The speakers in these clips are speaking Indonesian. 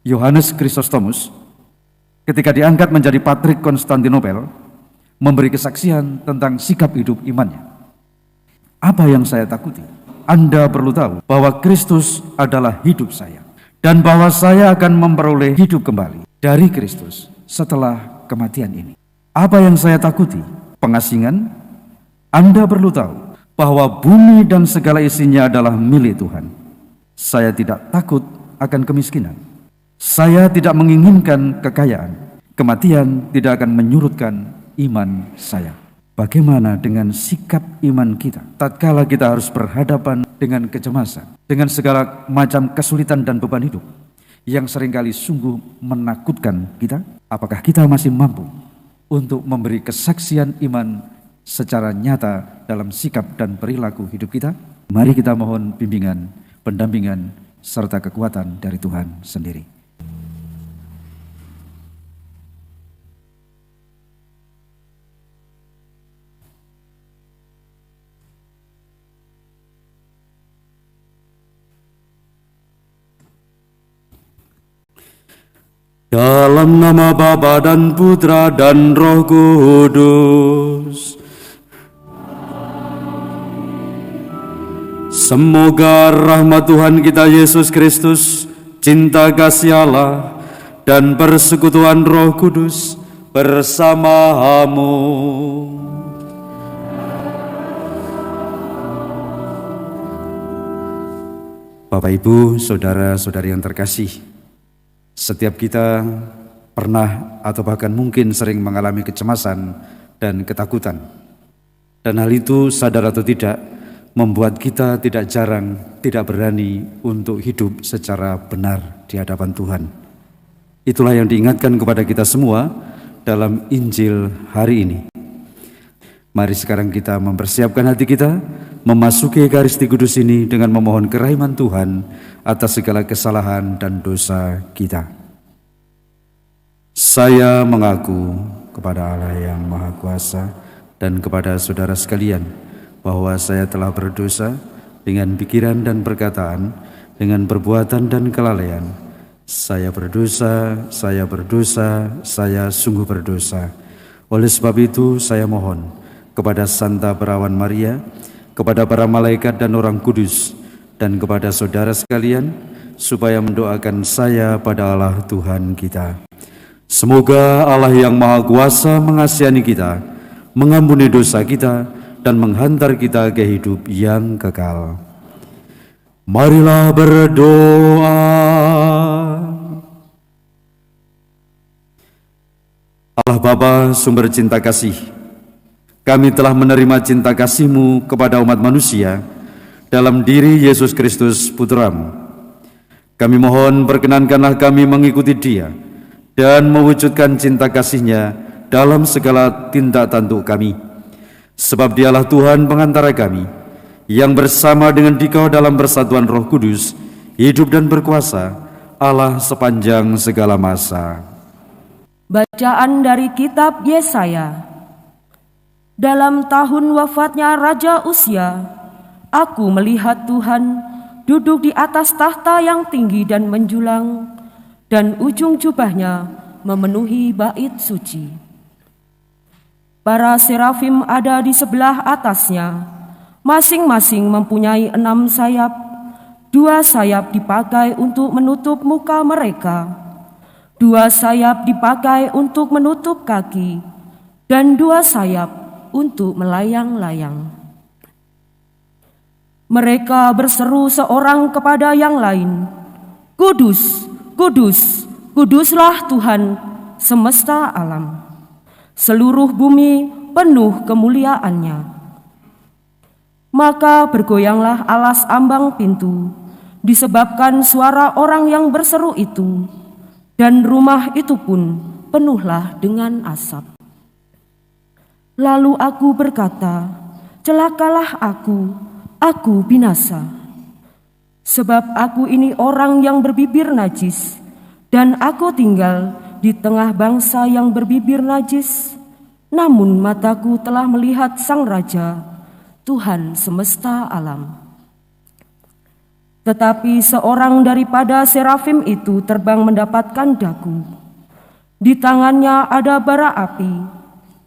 Yohanes Chrysostomus ketika diangkat menjadi Patrik Konstantinopel memberi kesaksian tentang sikap hidup imannya. Apa yang saya takuti? Anda perlu tahu bahwa Kristus adalah hidup saya dan bahwa saya akan memperoleh hidup kembali dari Kristus setelah kematian ini. Apa yang saya takuti? Pengasingan. Anda perlu tahu bahwa bumi dan segala isinya adalah milik Tuhan. Saya tidak takut akan kemiskinan. Saya tidak menginginkan kekayaan. Kematian tidak akan menyurutkan iman saya. Bagaimana dengan sikap iman kita tatkala kita harus berhadapan dengan kecemasan, dengan segala macam kesulitan dan beban hidup yang seringkali sungguh menakutkan kita? Apakah kita masih mampu untuk memberi kesaksian iman secara nyata dalam sikap dan perilaku hidup kita? Mari kita mohon bimbingan, pendampingan, serta kekuatan dari Tuhan sendiri. Dalam nama Bapa dan Putra dan Roh Kudus. Semoga rahmat Tuhan kita Yesus Kristus, cinta kasih Allah, dan persekutuan Roh Kudus bersamamu. Bapak, Ibu, saudara-saudari yang terkasih, setiap kita pernah atau bahkan mungkin sering mengalami kecemasan dan ketakutan. Dan hal itu, sadar atau tidak, membuat kita tidak jarang tidak berani untuk hidup secara benar di hadapan Tuhan. Itulah yang diingatkan kepada kita semua dalam Injil hari ini. Mari sekarang kita mempersiapkan hati kita memasuki Ekaristi Kudus ini dengan memohon kerahiman Tuhan atas segala kesalahan dan dosa kita. Saya mengaku kepada Allah yang Maha Kuasa dan kepada saudara sekalian bahwa saya telah berdosa dengan pikiran dan perkataan, dengan perbuatan dan kelalaian. Saya berdosa, saya sungguh berdosa. Oleh sebab itu saya mohon kepada Santa Perawan Maria, kepada para malaikat dan orang kudus, dan kepada saudara sekalian, supaya mendoakan saya pada Allah Tuhan kita. Semoga Allah yang Maha Kuasa mengasihi kita, mengampuni dosa kita, dan menghantar kita ke hidup yang kekal. Marilah berdoa. Allah Bapa, sumber cinta kasih, kami telah menerima cinta kasih-Mu kepada umat manusia dalam diri Yesus Kristus Putra-Mu. Kami mohon perkenankanlah kami mengikuti Dia dan mewujudkan cinta kasih-Nya dalam segala tindak tanduk kami. Sebab Dialah Tuhan pengantara kami, yang bersama dengan Dikau dalam persatuan Roh Kudus, hidup dan berkuasa, Allah sepanjang segala masa. Bacaan dari kitab Yesaya. Dalam tahun wafatnya Raja Uzia, aku melihat Tuhan duduk di atas tahta yang tinggi dan menjulang, dan ujung jubahnya memenuhi bait suci. Para serafim ada di sebelah atasnya, masing-masing mempunyai 6 sayap. 2 sayap dipakai untuk menutup muka mereka, 2 sayap dipakai untuk menutup kaki, dan 2 sayap untuk melayang-layang. Mereka berseru seorang kepada yang lain, "Kudus, kudus, kuduslah Tuhan semesta alam. Seluruh bumi penuh kemuliaan-Nya." Maka bergoyanglah alas ambang pintu disebabkan suara orang yang berseru itu, dan rumah itu pun penuhlah dengan asap. Lalu aku berkata, "Celakalah aku binasa. Sebab aku ini orang yang berbibir najis, dan aku tinggal di tengah bangsa yang berbibir najis. Namun mataku telah melihat Sang Raja, Tuhan semesta alam." Tetapi seorang daripada serafim itu terbang mendapatkan dagu. Di tangannya ada bara api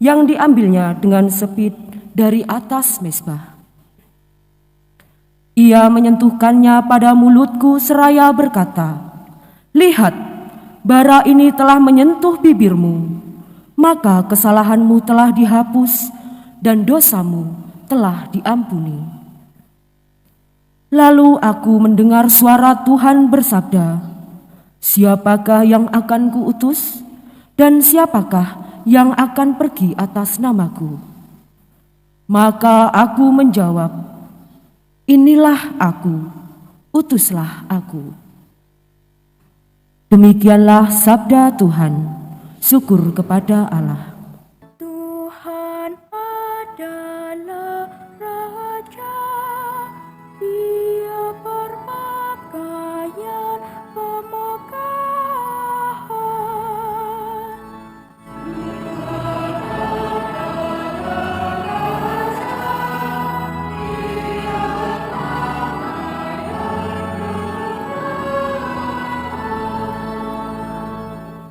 yang diambilnya dengan sepit dari atas mezbah. Ia menyentuhkannya pada mulutku seraya berkata, "Lihat, bara ini telah menyentuh bibirmu, maka kesalahanmu telah dihapus dan dosamu telah diampuni." Lalu aku mendengar suara Tuhan bersabda, "Siapakah yang akan kuutus? Dan siapakah yang akan pergi atas namaku?" Maka aku menjawab, "Inilah aku, utuslah aku." Demikianlah sabda Tuhan. Syukur kepada Allah. Tuhan adalah Raja, Dia berpakaian kemegahan.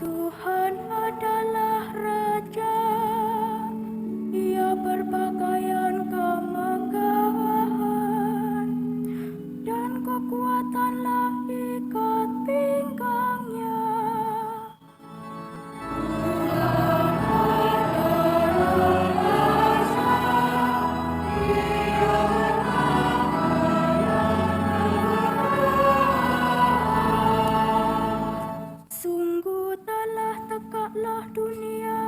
Tuhan adalah Raja, Ia berpakaian kemegahan, dan kekuatanlah ikat pinggangnya. Sungguh telah tegaklah dunia,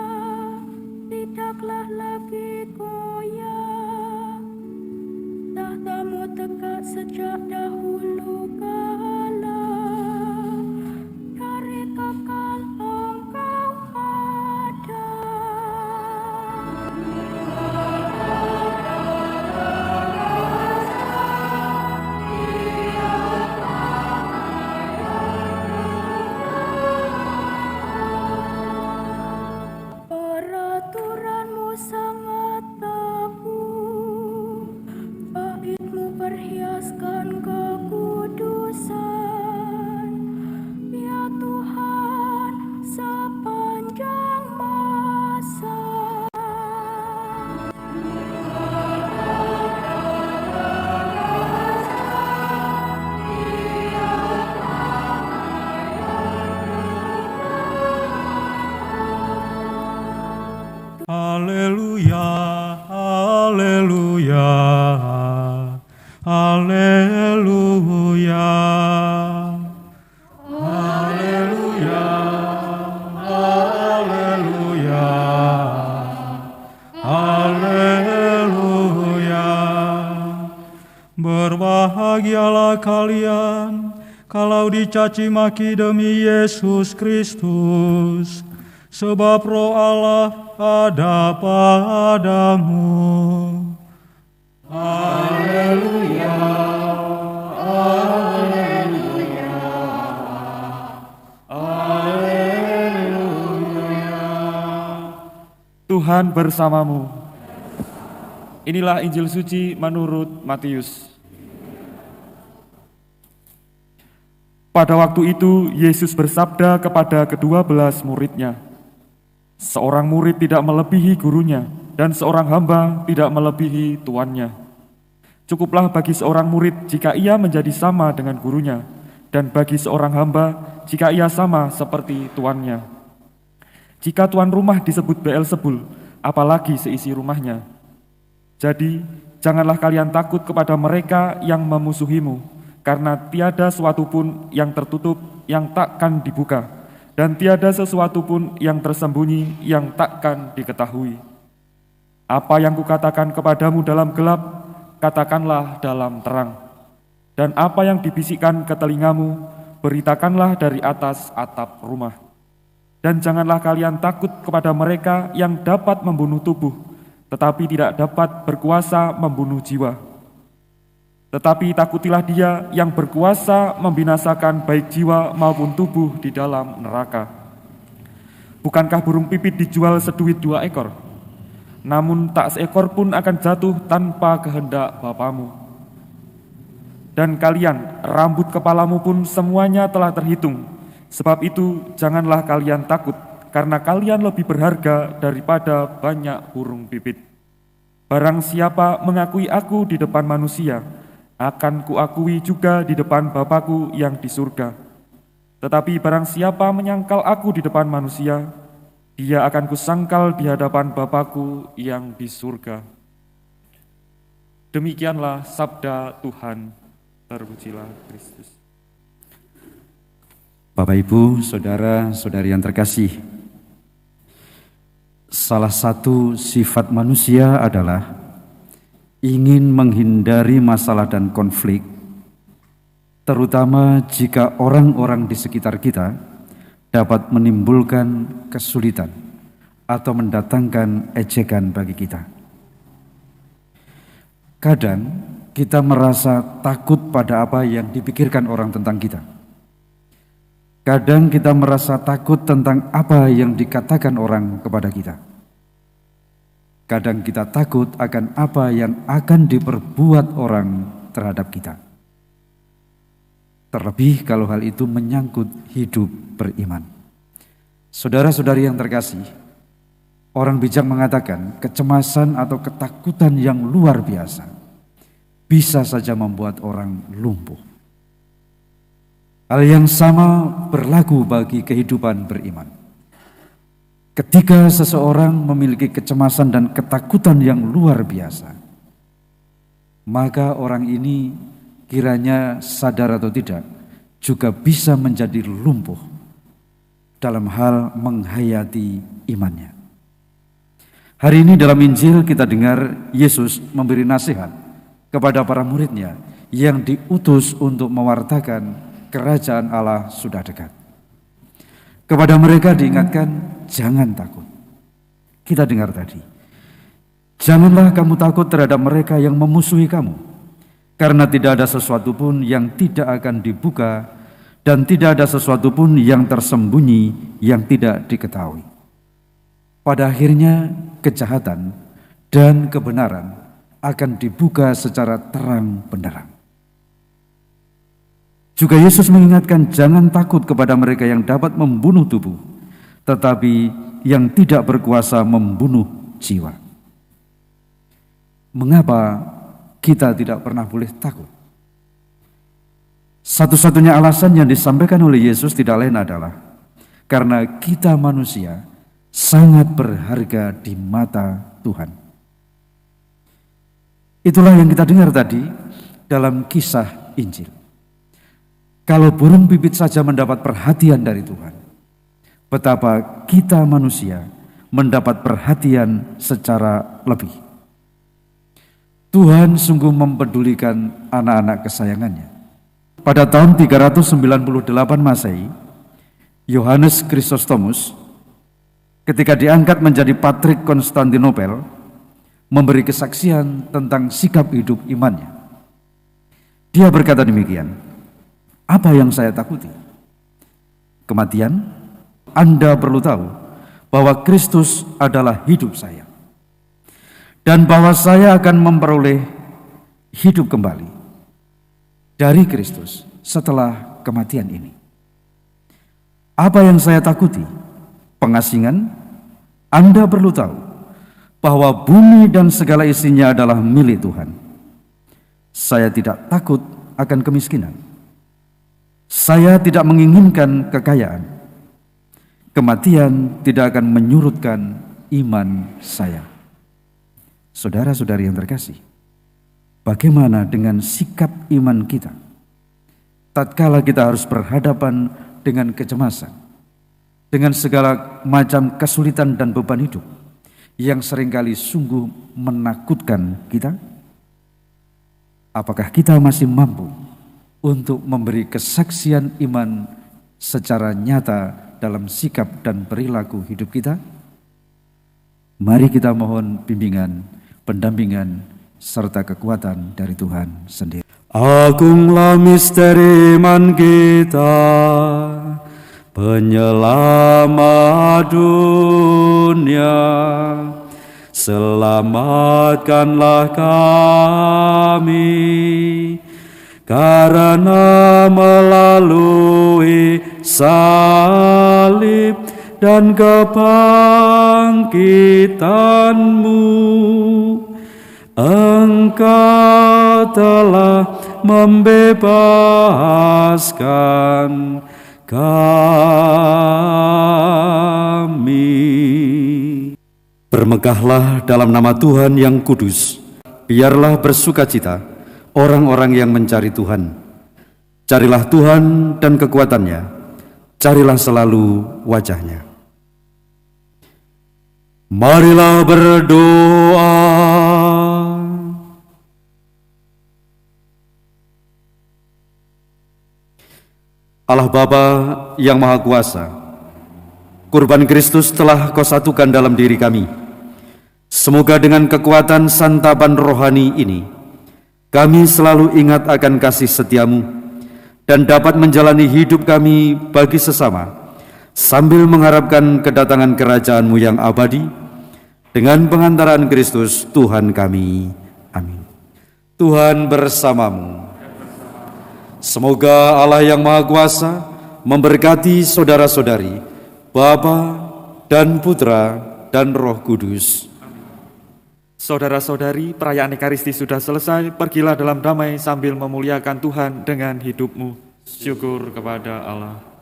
tidaklah lagi goyah. Tahtamu tegak sejak dahulu kala, dari kekal Engkau ada. Peraturanmu sangat teguh, baitmu perhiaskan kekudusan, ya Tuhan, sepanjang masa. Haleluya, haleluya, haleluya, haleluya, haleluya, haleluya. Berbahagialah kalian kalau dicaci maki demi Yesus Kristus, sebab Roh Allah ada padamu. Haleluya, haleluya, haleluya. Tuhan bersamamu. Inilah Injil suci menurut Matius. Pada waktu itu Yesus bersabda kepada ke-12 muridnya, "Seorang murid tidak melebihi gurunya, dan seorang hamba tidak melebihi tuannya. Cukuplah bagi seorang murid jika ia menjadi sama dengan gurunya, dan bagi seorang hamba jika ia sama seperti tuannya. Jika tuan rumah disebut Beelzebul, apalagi seisi rumahnya. Jadi, janganlah kalian takut kepada mereka yang memusuhimu, karena tiada sesuatu pun yang tertutup yang takkan dibuka, dan tiada sesuatu pun yang tersembunyi yang takkan diketahui. Apa yang kukatakan kepadamu dalam gelap, katakanlah dalam terang. Dan apa yang dibisikkan ke telingamu, beritakanlah dari atas atap rumah. Dan janganlah kalian takut kepada mereka yang dapat membunuh tubuh, tetapi tidak dapat berkuasa membunuh jiwa. Tetapi takutilah Dia yang berkuasa membinasakan baik jiwa maupun tubuh di dalam neraka. Bukankah burung pipit dijual seduit 2 ekor? Namun tak seekor pun akan jatuh tanpa kehendak Bapamu. Dan kalian, rambut kepalamu pun semuanya telah terhitung. Sebab itu janganlah kalian takut, karena kalian lebih berharga daripada banyak burung pipit. Barang siapa mengakui aku di depan manusia, akan kuakui juga di depan Bapa-Ku yang di surga. Tetapi barang siapa menyangkal aku di depan manusia, dia akan kusangkal di hadapan Bapa-Ku yang di surga. Demikianlah sabda Tuhan. Terpujilah Kristus. Bapak, Ibu, saudara-saudari yang terkasih, salah satu sifat manusia adalah ingin menghindari masalah dan konflik, terutama jika orang-orang di sekitar kita dapat menimbulkan kesulitan atau mendatangkan ejekan bagi kita. Kadang kita merasa takut pada apa yang dipikirkan orang tentang kita. Kadang kita merasa takut tentang apa yang dikatakan orang kepada kita. Kadang kita takut akan apa yang akan diperbuat orang terhadap kita. Terlebih kalau hal itu menyangkut hidup beriman. Saudara-saudari yang terkasih, orang bijak mengatakan kecemasan atau ketakutan yang luar biasa bisa saja membuat orang lumpuh. Hal yang sama berlaku bagi kehidupan beriman. Ketika seseorang memiliki kecemasan dan ketakutan yang luar biasa, maka orang ini kiranya sadar atau tidak juga bisa menjadi lumpuh dalam hal menghayati imannya. Hari ini dalam Injil kita dengar Yesus memberi nasihat kepada para muridnya yang diutus untuk mewartakan kerajaan Allah sudah dekat. Kepada mereka diingatkan, jangan takut. Kita dengar tadi, janganlah kamu takut terhadap mereka yang memusuhi kamu, karena tidak ada sesuatu pun yang tidak akan dibuka dan tidak ada sesuatu pun yang tersembunyi yang tidak diketahui. Pada akhirnya kejahatan dan kebenaran akan dibuka secara terang benderang. Juga Yesus mengingatkan jangan takut kepada mereka yang dapat membunuh tubuh, tetapi yang tidak berkuasa membunuh jiwa. Mengapa kita tidak pernah boleh takut? Satu-satunya alasan yang disampaikan oleh Yesus tidak lain adalah karena kita manusia sangat berharga di mata Tuhan. Itulah yang kita dengar tadi dalam kisah Injil. Kalau burung pipit saja mendapat perhatian dari Tuhan, betapa kita manusia mendapat perhatian secara lebih. Tuhan sungguh mempedulikan anak-anak kesayangannya. Pada tahun 398 Masehi, Yohanes Chrysostomus ketika diangkat menjadi Patrik Konstantinopel memberi kesaksian tentang sikap hidup imannya. Dia berkata demikian, apa yang saya takuti? Kematian? Anda perlu tahu bahwa Kristus adalah hidup saya, dan bahwa saya akan memperoleh hidup kembali dari Kristus setelah kematian ini. Apa yang saya takuti? Pengasingan? Anda perlu tahu bahwa bumi dan segala isinya adalah milik Tuhan. Saya tidak takut akan kemiskinan. Saya tidak menginginkan kekayaan. Kematian tidak akan menyurutkan iman saya. Saudara-saudari yang terkasih, bagaimana dengan sikap iman kita tatkala kita harus berhadapan dengan kecemasan, dengan segala macam kesulitan dan beban hidup yang seringkali sungguh menakutkan kita? Apakah kita masih mampu untuk memberi kesaksian iman secara nyata dalam sikap dan perilaku hidup kita? Mari kita mohon bimbingan, pendampingan, serta kekuatan dari Tuhan sendiri. Agunglah misteri iman kita, penyelamat dunia. Selamatkanlah kami karena melalui salib dan kebangkitan-Mu, Engkau telah membebaskan kami. Bermegahlah dalam nama Tuhan yang kudus. Biarlah bersukacita orang-orang yang mencari Tuhan. Carilah Tuhan dan kekuatannya. Carilah selalu wajah-Nya. Marilah berdoa. Allah Bapa yang Maha Kuasa, kurban Kristus telah Kau satukan dalam diri kami. Semoga dengan kekuatan santapan rohani ini, kami selalu ingat akan kasih setia-Mu dan dapat menjalani hidup kami bagi sesama, sambil mengharapkan kedatangan kerajaan-Mu yang abadi, dengan pengantaran Kristus Tuhan kami. Amin. Tuhan bersamamu. Semoga Allah yang Maha Kuasa memberkati saudara-saudari, Bapa dan Putra dan Roh Kudus. Saudara-saudari, perayaan Ekaristi sudah selesai. Pergilah dalam damai sambil memuliakan Tuhan dengan hidupmu. Syukur kepada Allah.